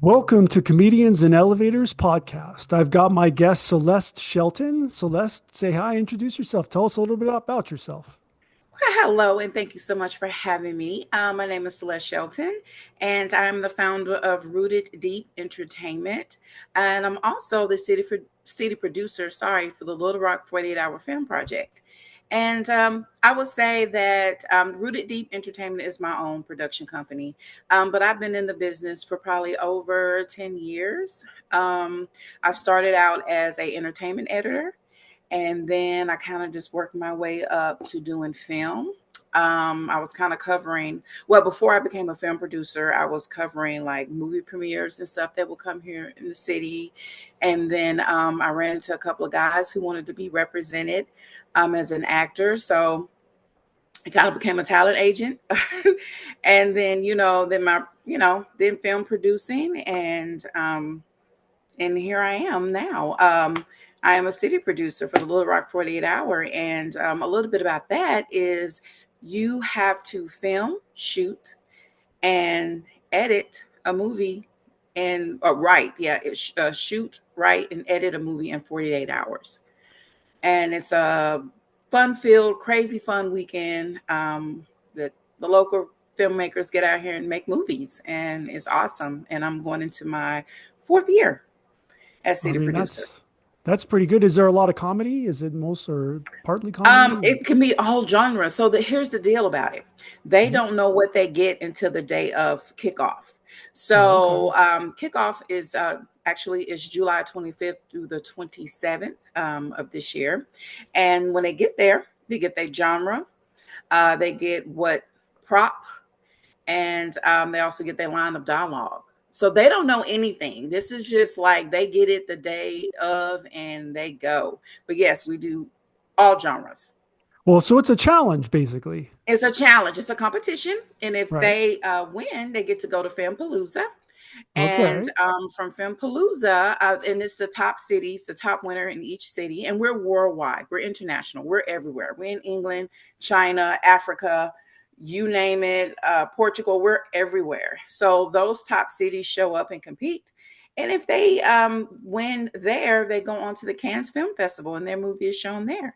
Welcome to Comedians in Elevators podcast. I've got my guest Celeste Shelton. Celeste, say hi, introduce yourself. Tell us a little bit about yourself. Well, hello, and thank you so much for having me. My name is Celeste Shelton, and I'm the founder of Rooted Deep Entertainment, and I'm also the city producer. Sorry for the Little Rock 48-hour film project. And I would say that Rooted Deep Entertainment is my own production company, but I've been in the business for probably over 10 years. I started out as a entertainment editor, and then I kind of just worked my way up to doing film. I was kind of covering, well, before I became a film producer, I was covering like movie premieres and stuff that will come here in the city. And then I ran into a couple of guys who wanted to be represented as an actor. So I kind of became a talent agent. And then, then film producing, and here I am now. I am a city producer for the Little Rock 48 Hour. And a little bit about that is you have to film, shoot, and edit a movie and shoot, write, and edit a movie in 48 hours. And it's a fun-filled, crazy fun weekend that the local filmmakers get out here and make movies. And it's awesome. And I'm going into my fourth year as I city mean, producer. that's pretty good. Is there a lot of comedy? Is it most or partly comedy? It can be all genres. So here's the deal about it. They Mhm. don't know what they get until the day of kickoff. Oh, okay. So kickoff is actually is July 25th through the 27th of this year. And when they get there, they get their genre, they get what prop, and they also get their line of dialogue. So they don't know anything. This is just like they get it the day of and they go. But yes, we do all genres. Well, so it's a challenge basically, It's a challenge. It's a competition, and if right? they win, they get to go to Filmpalooza. And Okay. from Filmpalooza, and it's the top cities, the top winner in each city, and we're worldwide. We're international. We're everywhere. We're in England, China, Africa, you name it, Portugal. We're everywhere. So those top cities show up and compete. And if they win there, they go on to the Cannes Film Festival, and their movie is shown there.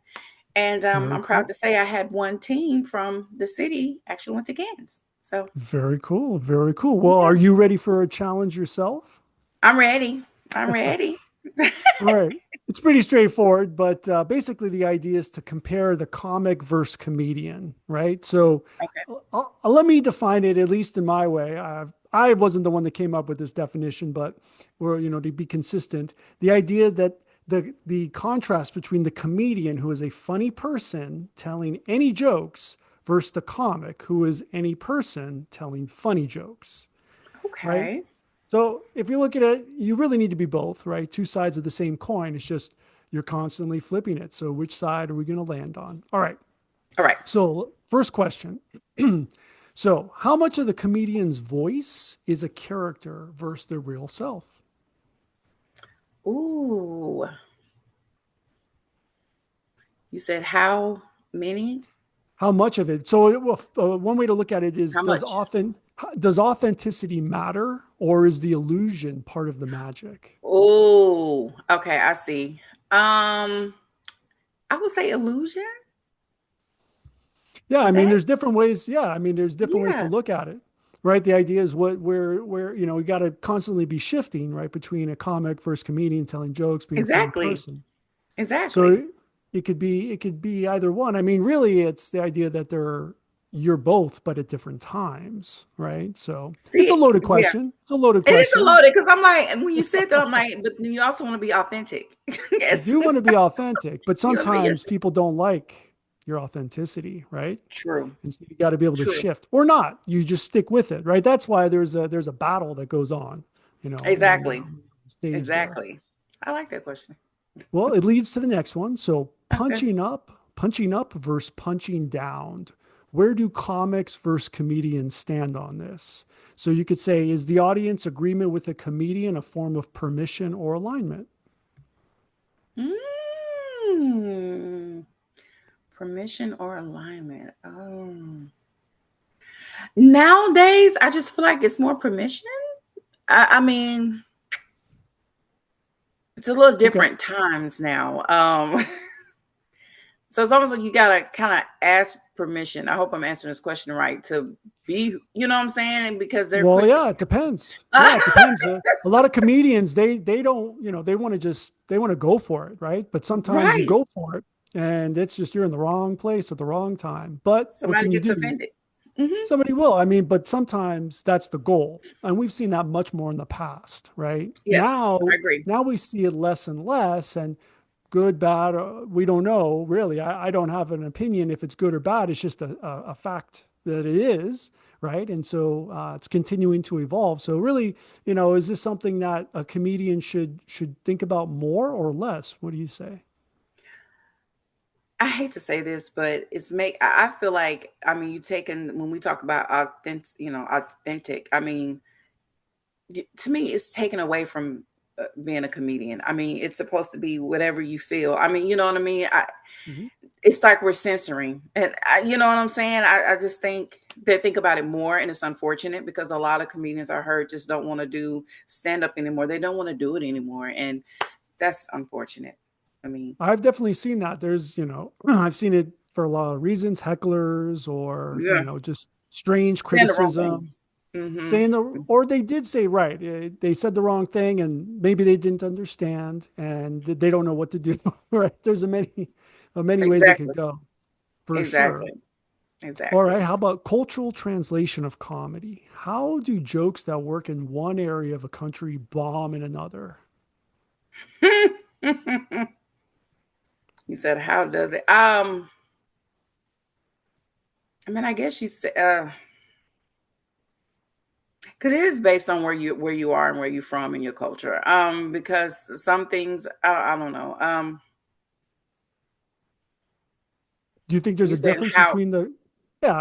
And Very I'm proud cool. to say I had one team from the city actually went to Cannes. So Very cool. Very cool. Well, yeah, are you ready for a challenge yourself? I'm ready. I'm ready. All right. It's pretty straightforward, but basically the idea is to compare the comic versus comedian, right? So Okay. let me define it, at least in my way. I wasn't the one that came up with this definition, but to be consistent, the idea that the contrast between the comedian, who is a funny person telling any jokes, versus the comic, who is any person telling funny jokes, right? Okay. So if you look at it, you really need to be both, right? Two sides of the same coin. It's just you're constantly flipping it. So which side are we going to land on? All right. All right. So first question. So how much of the comedian's voice is a character versus their real self? Ooh. You said how many? How much of it? So one way to look at it is How much? does authenticity matter, or is the illusion part of the magic? Oh, okay, I see. Um, I would say illusion. Yeah, I Is mean, that? there's different ways. Yeah, I mean, there's different ways to Yeah, look at it, right? The idea is where we got to constantly be shifting, right, between a comic versus comedian telling jokes, being a funny exactly. person. Exactly. So it could be either one. I mean, really, it's the idea that you're both, but at different times, right? So it's a See, loaded yeah. question. It's a loaded It is a question. loaded because I'm like, and when you said that, I'm like, but you also want to be authentic. You Yes. do want to be authentic, but You want to be sometimes yourself. people don't like your authenticity, right? True. And so you got to be able to True. shift or not. You just stick with it, right? That's why there's a battle that goes on, in Exactly. stage there. Exactly. I like that question. Well, it leads to the next one. So Okay. punching up versus punching down. Where do comics versus comedians stand on this? So you could say, is the audience agreement with a comedian a form of permission or alignment? Mm, permission or alignment. Oh. Nowadays, I just feel like it's more permission. I mean, it's a little Okay. different times now. So it's almost like you gotta kind of ask permission. I hope I'm answering this question right to be, you know what I'm saying? Because they're Well, quick to. yeah, it depends. Yeah, it depends. A lot of comedians, they don't, they want to they want to go for it, right? But sometimes you Right. go for it and it's just you're in the wrong place at the wrong time. But what Somebody can you gets do? offended. Hmm. Somebody will. I mean, but sometimes that's the goal. And we've seen that much more in the past, right? Yes, I agree. Now we see it less and less. And good, bad, we don't know really. I don't have an opinion if it's good or bad. It's just a fact that it is, right? And so it's continuing to evolve. So really, is this something that a comedian should think about more or less? What do you say? I hate to say this, but I feel like, I mean, you taking when we talk about authentic. I mean, to me, it's taken away from being a comedian. I mean, it's supposed to be whatever you feel. I mean, you know what I mean? Mhm. It's like we're censoring, and you know what I'm saying. I just think they think about it more, and it's unfortunate because a lot of comedians I heard just don't want to do stand up anymore. They don't want to do it anymore, and that's unfortunate. I mean, I've definitely seen that. There's, I've seen it for a lot of reasons, hecklers or, yeah, just strange saying the wrong thing. criticism, saying Hmm. or they did say right. They said the wrong thing and maybe they didn't understand and they don't know what to do. Right. There's many ways it could Exactly, go for sure. exactly, All right. exactly. How about cultural translation of comedy? How do jokes that work in one area of a country bomb in another? You said, how does it? I mean, I guess you said, because it is based on where you are and where you're from and your culture. Because some things, I don't know. Do you think there's You a saying difference how?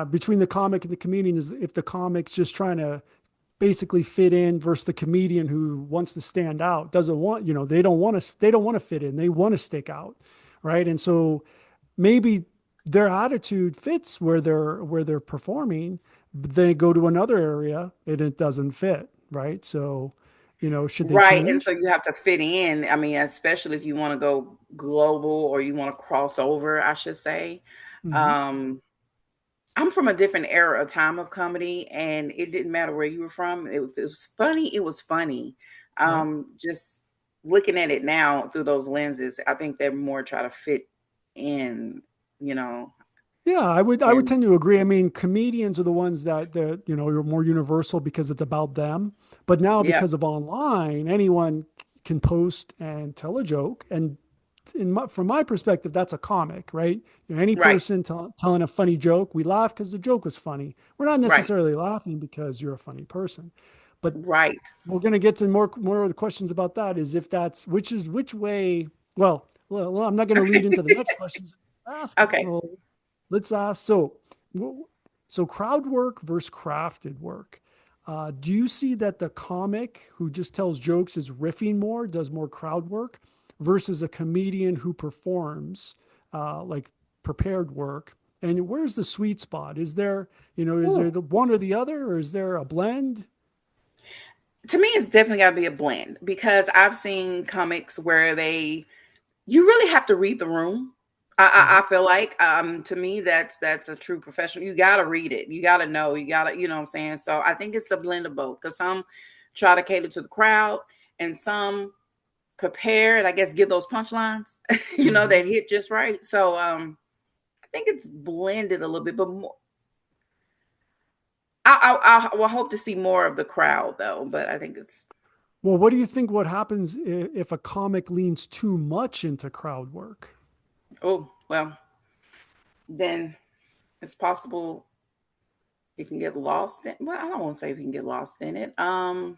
between the comic and the comedian is if the comic's just trying to basically fit in versus the comedian who wants to stand out, doesn't want, they don't want to fit in. They want to stick out. Right. And so maybe their attitude fits where they're performing, but they go to another area and it doesn't fit. Right. So, should they Right, and so change? you have to fit in. I mean, especially if you want to go global or you want to cross over, I should say. Hmm. Um, I'm from a different era of time of comedy, and it didn't matter where you were from. If it was funny, it was funny. Right. Just looking at it now through those lenses, I think they're more try to fit in, you know, Yeah, I would and tend to agree. I mean, comedians are the ones that are more universal because it's about them. But now yeah, because of online, anyone can post and tell a joke. And from my perspective, that's a comic, right? Any right, person telling a funny joke, we laugh because the joke was funny. We're not right, necessarily laughing because you're a funny person. But right. we're going to get to more of the questions about that. Is if that's which way. Well, I'm not going to lead into the next questions. Ask it. Okay. Well, let's ask. So crowd work versus crafted work. Do you see that the comic who just tells jokes is riffing more, does more crowd work, versus a comedian who performs like prepared work? And where's the sweet spot? Is there Ooh. the one or the other, or is there a blend? To me, it's definitely got to be a blend because I've seen comics where you really have to read the room. I Mhm. feel like to me that's a true professional. You got to read it. You got to know. You got to, you know what I'm saying. So I think it's a blend of both because some try to cater to the crowd and some prepare and I guess give those punchlines. Mhm. That hit just right. So I think it's blended a little bit, but more. I will hope to see more of the crowd though. But I think it's Well, what do you think what happens if a comic leans too much into crowd work? oh well, then it's possible you can get lost in. Well, I don't want to say if you can get lost in it. Oh,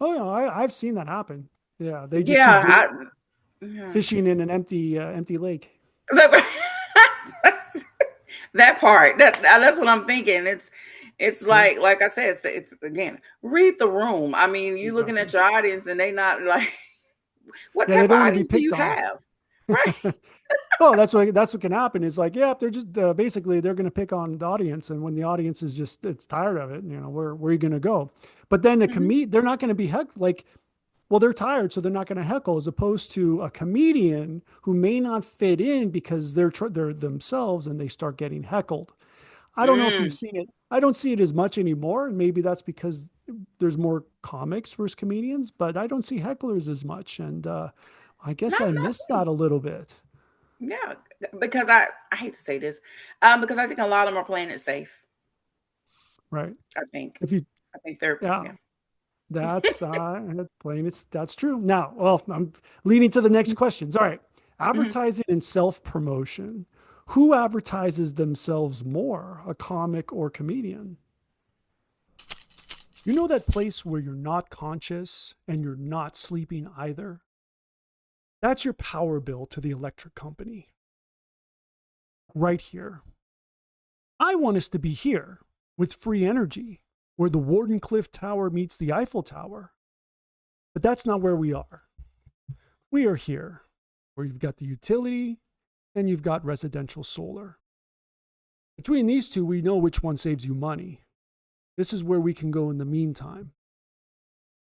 yeah, I've seen that happen. Yeah, they just keep Yeah, doing yeah. fishing in an empty lake. That part. That's what I'm thinking. It's Yeah, like I said, it's again, read the room. I mean, you looking at exactly. your audience and they not like, what Yeah, type they of don't want to be audience do picked you on. have? Right. Oh, that's what can happen. Is like, yeah, they're just basically they're going to pick on the audience, and when the audience is just it's tired of it, where are you going to go? But then Hmm. they're not going to be like, well, they're tired, so they're not going to heckle, as opposed to a comedian who may not fit in because they're themselves and they start getting heckled. I don't know if you've Mm. seen it. I don't see it as much anymore. And maybe that's because there's more comics versus comedians, but I don't see hecklers as much. And I guess Not I enough. miss that a little bit. Yeah, because I hate to say this, because I think a lot of them are playing it safe. Right. I think. If you, I think they're yeah, yeah. that's plain. That's true. Now, well, I'm leading to the next questions. All right. Mhm. Advertising and self promotion. Who advertises themselves more, a comic or comedian? You know that place where you're not conscious and you're not sleeping either? That's your power bill to the electric company. Right here. I want us to be here with free energy, where the Wardenclyffe Tower meets the Eiffel Tower. But that's not where we are. We are here, where you've got the utility and you've got residential solar. Between these two, we know which one saves you money. This is where we can go in the meantime.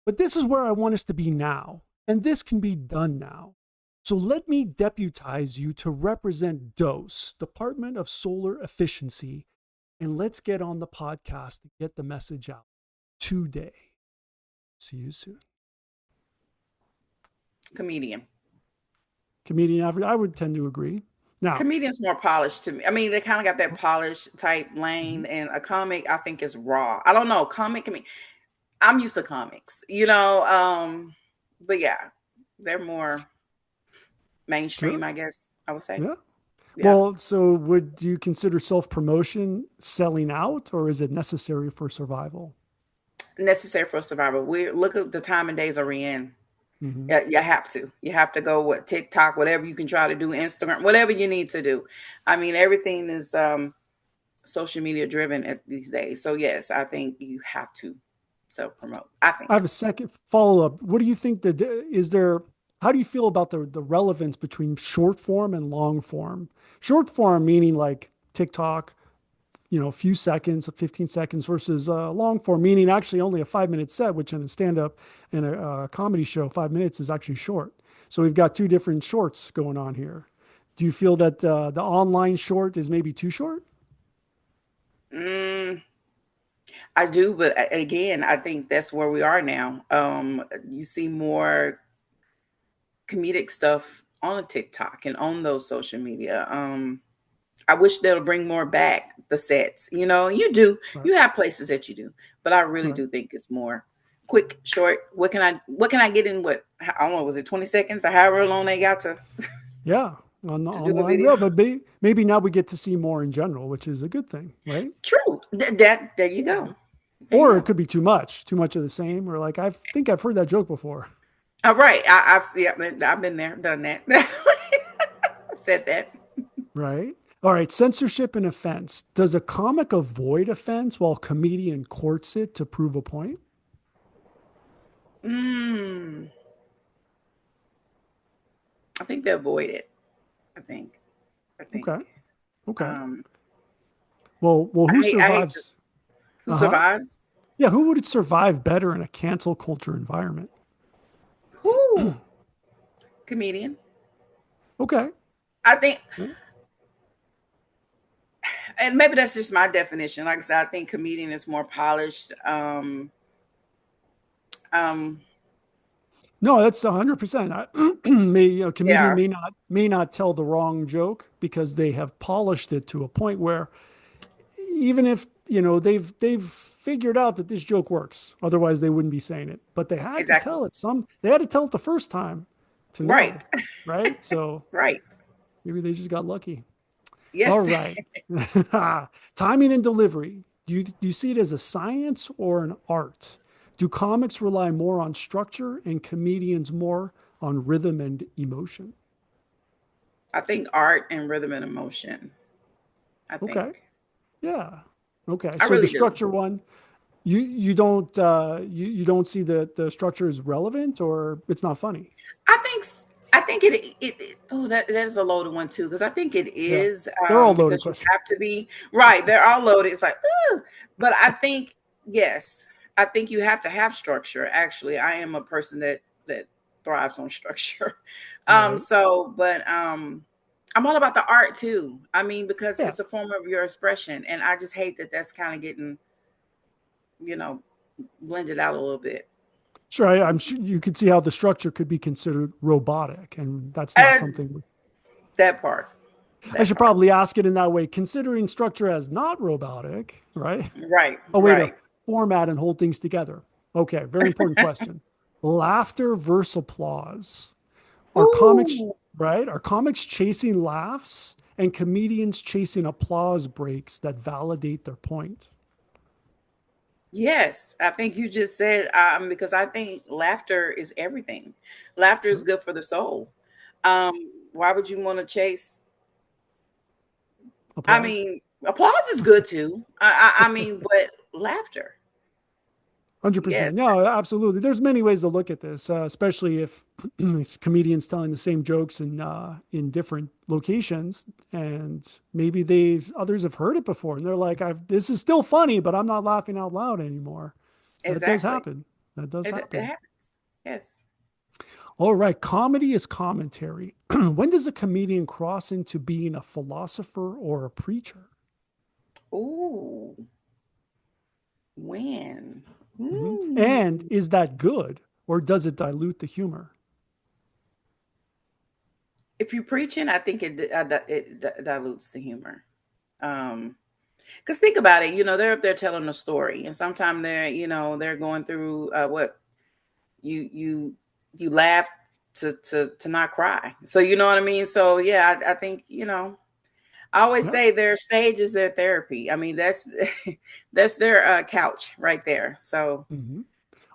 But this is where I want us to be now, and this can be done now. So let me deputize you to represent DOSE, Department of Solar Efficiency, and let's get on the podcast to get the message out today. See you soon. Comedian. Comedian average, I would tend to agree. Now, Comedian's more polished to me. I mean, they kind of got that polished type lane, mhm, and a comic I think is raw. I don't know. Comic, I mean, I'm used to comics, but yeah, they're more sure. mainstream, I guess I would say. Yeah. Yeah. Well, so would you consider self promotion selling out, or is it necessary for survival? Necessary for survival. We look at the time and days are we in. Hmm. Yeah, you have to. You have to go with TikTok, whatever you can try to do, Instagram, whatever you need to do. I mean, everything is social media driven at these days. So yes, I think you have to self promote. I I think have a second follow up. What do you think that is there? How do you feel about the relevance between short form and long form? Short form meaning like TikTok, a few seconds, 15 seconds versus long form, meaning actually only a 5 minute set, which in a stand up and a comedy show, 5 minutes is actually short. So we've got two different shorts going on here. Do you feel that the online short is maybe too short? mm, I do, but again, I think that's where we are now. You see more comedic stuff on a TikTok and on those social media. I wish they'll bring more back the sets. You do. Right. You have places that you do, but I really Right. do think it's more quick, short. What can I get in what I don't know, was it 20 seconds or however long they got Yeah. On the to do a online. video? Well, but maybe now we get to see more in general, which is a good thing, right? True. That there you go. There you Or it go. could be too much of the same, or like I think I've heard that joke before, All right. I've been there, done that. I've said that. right? All right, censorship and offense. Does a comic avoid offense while comedian courts it to prove a point? Mm, I think they avoid it. I think. I Okay. think. Okay. Um, Well, who I hate survives? this. Who Uh-huh. survives? Yeah, who would survive better in a cancel culture environment? Who? Comedian. Okay. I think, Yeah. and maybe that's just my definition. Like I said, I think comedian is more polished. Um, No, that's 100%. A comedian yeah, may not tell the wrong joke because they have polished it to a point where even if they've figured out that this joke works, otherwise they wouldn't be saying it, but exactly. they had to tell it the first time to Right. know, right? So Right. maybe they just got lucky. All Yes. right. Timing and delivery, do you see it as a science or an art? Do comics rely more on structure and comedians more on rhythm and emotion? I think art and rhythm and emotion. I Okay. think. Yeah. Okay, I so the really do. structure one, you don't see that the structure is relevant or it's not funny. I think think it oh, that is a loaded one too, because I think it Yeah, is, they're all loaded because you questions. have to be right. They're all loaded. It's like, "Ugh." But I think yes, I think you have to have structure. Actually, I am a person that thrives on structure. Right. But I'm all about the art too. I mean, because Yeah. it's a form of your expression, and I just hate that that's kind of getting, you know, blended out a little bit. Sure. I'm sure you could see how the structure could be considered robotic, and that's not And something that part, I that should part. probably ask it in that way, considering structure as not robotic, right? Right, A way to right. format and hold things together. Okay, very important question. Laughter versus applause. Are comics, Ooh, right? Are comics chasing laughs and comedians chasing applause breaks that validate their point? yes. I think you just said, because I think laughter is everything. Laughter is Sure. good for the soul. Um, why would you want to chase? I Applause. mean, applause is good too. I mean, but laughter, 100%. yes, No, absolutely. There's many ways to look at this, especially if it's comedians telling the same jokes in different locations, and maybe they others have heard it before, and they're like, "This is still funny, but I'm not laughing out loud anymore." That does exactly. happen. That does It happen. happens. Yes. All right, comedy is commentary. When does a comedian cross into being a philosopher or a preacher? Ooh, when? And Mm. is that good, or does it dilute the humor? If you're preaching, I think it dilutes the humor. Um, Because think about it, they're up there telling a story, and sometimes they're going through what you you laugh to not cry. So you know what I mean. So yeah, I think I always Yeah. say their stage is their therapy. I mean that's their couch right there. So hmm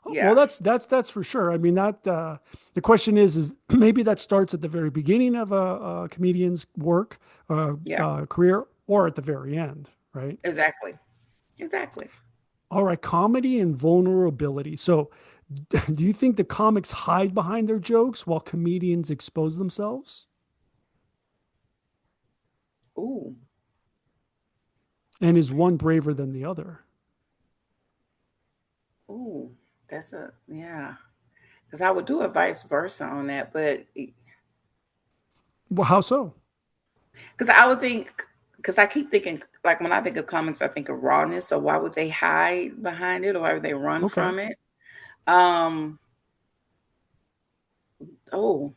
Well, yeah, that's for sure. I mean, that the question is maybe that starts at the very beginning of a comedian's work, yeah, career, or at the very end, right? exactly, exactly. All right, comedy and vulnerability. So, do you think the comics hide behind their jokes while comedians expose themselves? Ooh, And is one braver than the other? ooh, that's a yeah. Because I would do a vice versa on that, but Well, how so? because I would think, because I keep thinking, like when I think of comics, I think of rawness. So why would they hide behind it, or why would they run Okay. from it? Um. Oh,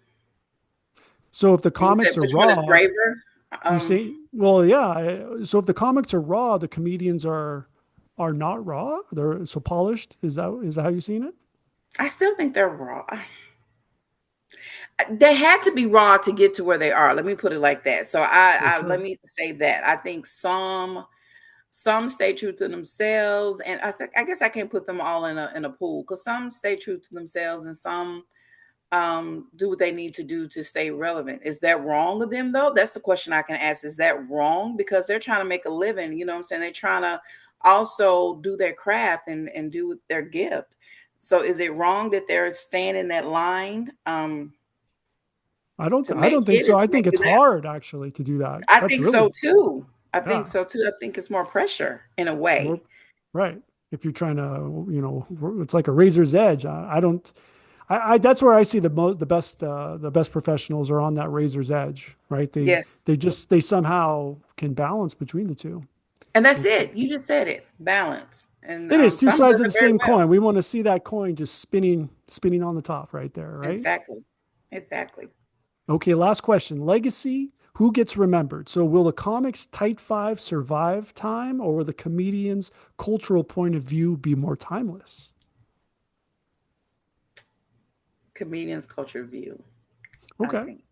So if the and you said comics are which one is raw, braver? you're Um. saying, well, yeah. So if the comics are raw, the comedians are not raw. They're so polished. Is that how you've seen it? I still think they're raw. They had to be raw to get to where they are. Let me put it like that. So For I let sure. me say that I think some stay true to themselves, and I guess I can't put them all in a pool because some stay true to themselves and some do what they need to do to stay relevant. Is that wrong of them though? That's the question I can ask. Is that wrong? Because they're trying to make a living, you know what I'm saying? They're trying to also do their craft and do their gift. So is it wrong that they're staying in that line to I make don't think it or so. I to think make it's it that? hard actually to do that. I That's think so really, too. I think yeah, so too. I think it's more pressure in a more way. right. If you're trying to, it's like a razor's edge. I don't, that's where I see the best professionals are on that razor's edge, right? Yes. They somehow can balance between the two. And that's It's, it. You just said it. Balance. And it is two some sides does of it the very same well. coin. We want to see that coin just spinning on the top right there, right? Exactly. Exactly. Okay, last question. Legacy, who gets remembered? So will the comics Tight Five survive time, or will the comedian's cultural point of view be more timeless? Comedian's culture view, I Okay. think.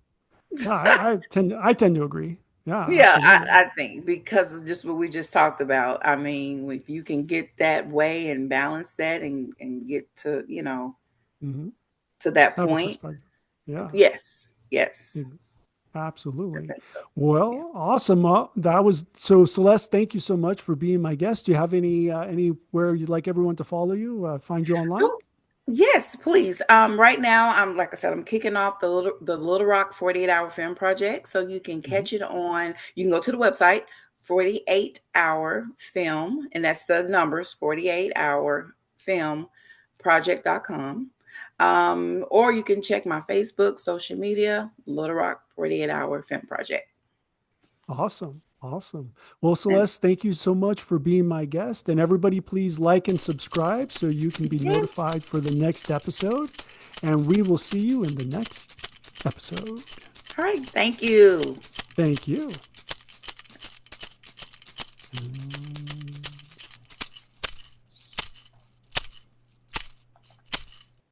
Yeah, I tend to agree. Yeah, Yeah, absolutely. I think because of just what we just talked about. I mean, if you can get that way and balance that and get hmm to that Have a point, perspective. Yeah, yes, yes, it- I absolutely. think so. Yeah. Well, awesome. That was so Celeste, thank you so much for being my guest. Do you have anywhere you'd like everyone to follow you, find you online? Yes, please. Right now, I'm like I said, I'm kicking off the Little Rock 48-hour film project. So you can Mhm. catch it on. You can go to the website 48-hour film, and that's the numbers 48-hour film project.com. Or you can check my Facebook, social media, Little Rock 48-hour film project. Awesome. Awesome. Well, And Celeste, thank you so much for being my guest. And everybody, please like and subscribe so you can be yes, notified for the next episode. And we will see you in the next episode. all right, thank you. Thank you.